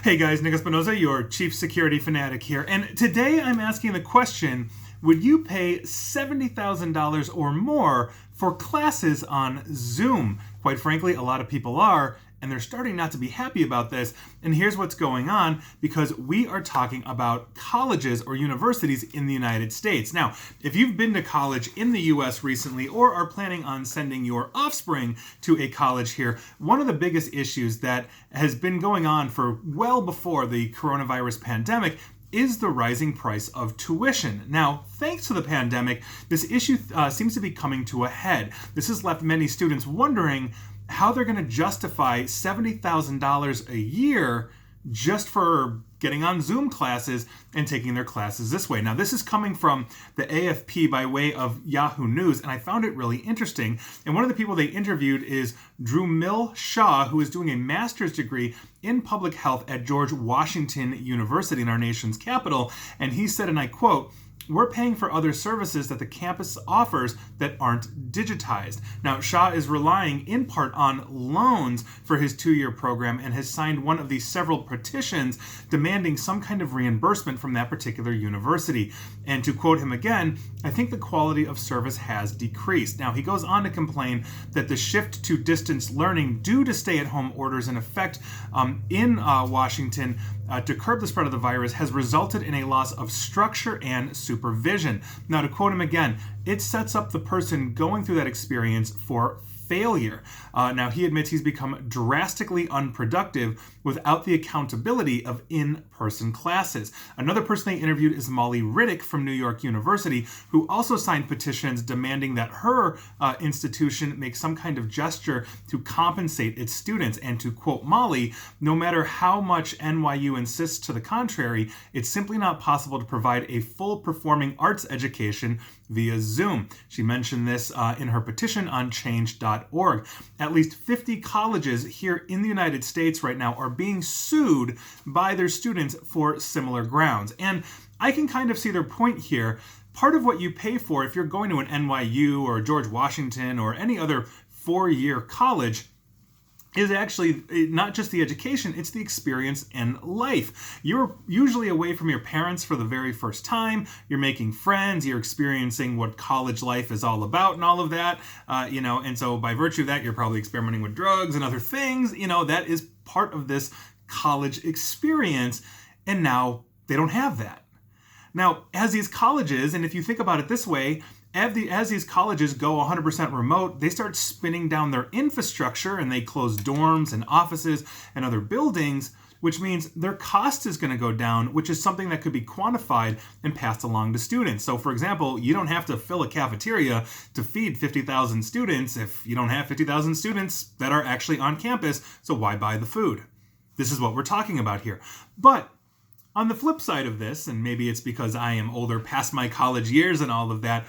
Hey guys, Nick Espinoza, your chief security fanatic here, and today I'm asking the question, would you pay $70,000 or more for classes on Zoom? Quite frankly, a lot of people are, and they're starting not to be happy about this, and here's what's going on, because we are talking about colleges or universities in the United States. Now, if you've been to college in the US recently or are planning on sending your offspring to a college here, one of the biggest issues that has been going on for well before the coronavirus pandemic is the rising price of tuition. Now, thanks to the pandemic, this issue seems to be coming to a head. This has left many students wondering how they're going to justify $70,000 a year just for getting on Zoom classes and taking their classes this way. Now, this is coming from the AFP by way of Yahoo News, and I found it really interesting. And one of the people they interviewed is Drumil Shah, who is doing a master's degree in public health at George Washington University in our nation's capital. And he said, and I quote, "We're paying for other services that the campus offers that aren't digitized." Now, Shah is relying in part on loans for his 2-year program and has signed one of the several petitions demanding some kind of reimbursement from that particular university. And to quote him again, "I think the quality of service has decreased." Now, he goes on to complain that the shift to distance learning due to stay-at-home orders in effect in Washington to curb the spread of the virus has resulted in a loss of structure and supervision. Now, to quote him again, "It sets up the person going through that experience for failure." Now, he admits he's become drastically unproductive without the accountability of in-person classes. Another person they interviewed is Molly Riddick from New York University, who also signed petitions demanding that her institution make some kind of gesture to compensate its students. And to quote Molly, "No matter how much NYU insists to the contrary, it's simply not possible to provide a full performing arts education via Zoom." She mentioned this in her petition on change.org. At least 50 colleges here in the United States right now are being sued by their students for similar grounds. And I can kind of see their point here. Part of what you pay for if you're going to an NYU or George Washington or any other 4-year college is actually not just the education, it's the experience and life. You're usually away from your parents for the very first time. You're making friends. You're experiencing what college life is all about and all of that. And so by virtue of that, you're probably experimenting with drugs and other things. That is part of this college experience. And now they don't have that. Now, as these colleges, and if you think about it this way, as these colleges go 100% remote, they start spinning down their infrastructure and they close dorms and offices and other buildings, which means their cost is going to go down, which is something that could be quantified and passed along to students. So, for example, you don't have to fill a cafeteria to feed 50,000 students if you don't have 50,000 students that are actually on campus, so why buy the food? This is what we're talking about here. But on the flip side of this, and maybe it's because I am older, past my college years and all of that,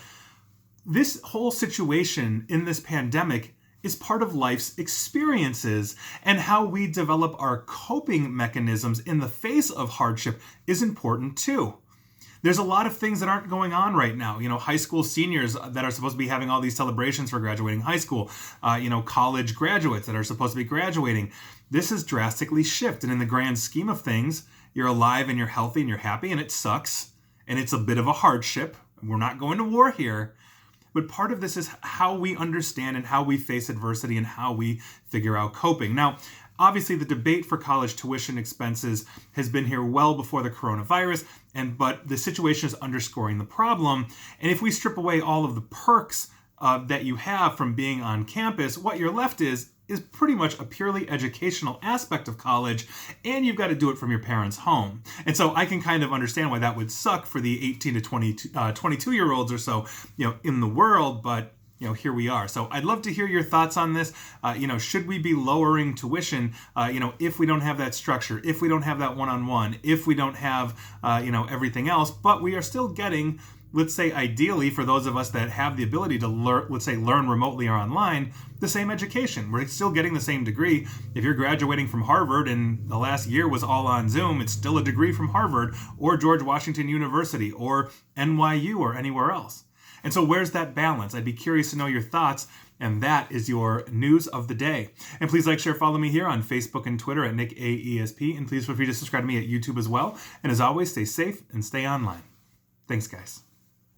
this whole situation in this pandemic is part of life's experiences, and how we develop our coping mechanisms in the face of hardship is important too. There's a lot of things that aren't going on right now. High school seniors that are supposed to be having all these celebrations for graduating high school. College graduates that are supposed to be graduating. This has drastically shifted. And in the grand scheme of things, you're alive and you're healthy and you're happy, and it sucks. And it's a bit of a hardship. We're not going to war here. But part of this is how we understand and how we face adversity and how we figure out coping. Now, obviously, the debate for college tuition expenses has been here well before the coronavirus, but the situation is underscoring the problem. And if we strip away all of the perks that you have from being on campus, what you're left is pretty much a purely educational aspect of college, and you've got to do it from your parents' home. And so I can kind of understand why that would suck for the 18 to 22-year-olds or so, in the world, but here we are. So I'd love to hear your thoughts on this. Should we be lowering tuition, if we don't have that structure, if we don't have that one-on-one, if we don't have, everything else, but we are still getting, let's say ideally for those of us that have the ability to learn remotely or online, the same education. We're still getting the same degree. If you're graduating from Harvard and the last year was all on Zoom, it's still a degree from Harvard or George Washington University or NYU or anywhere else. And so where's that balance? I'd be curious to know your thoughts. And that is your news of the day. And please like, share, follow me here on Facebook and Twitter at NickAESP. And please feel free to subscribe to me at YouTube as well. And as always, stay safe and stay online. Thanks, guys.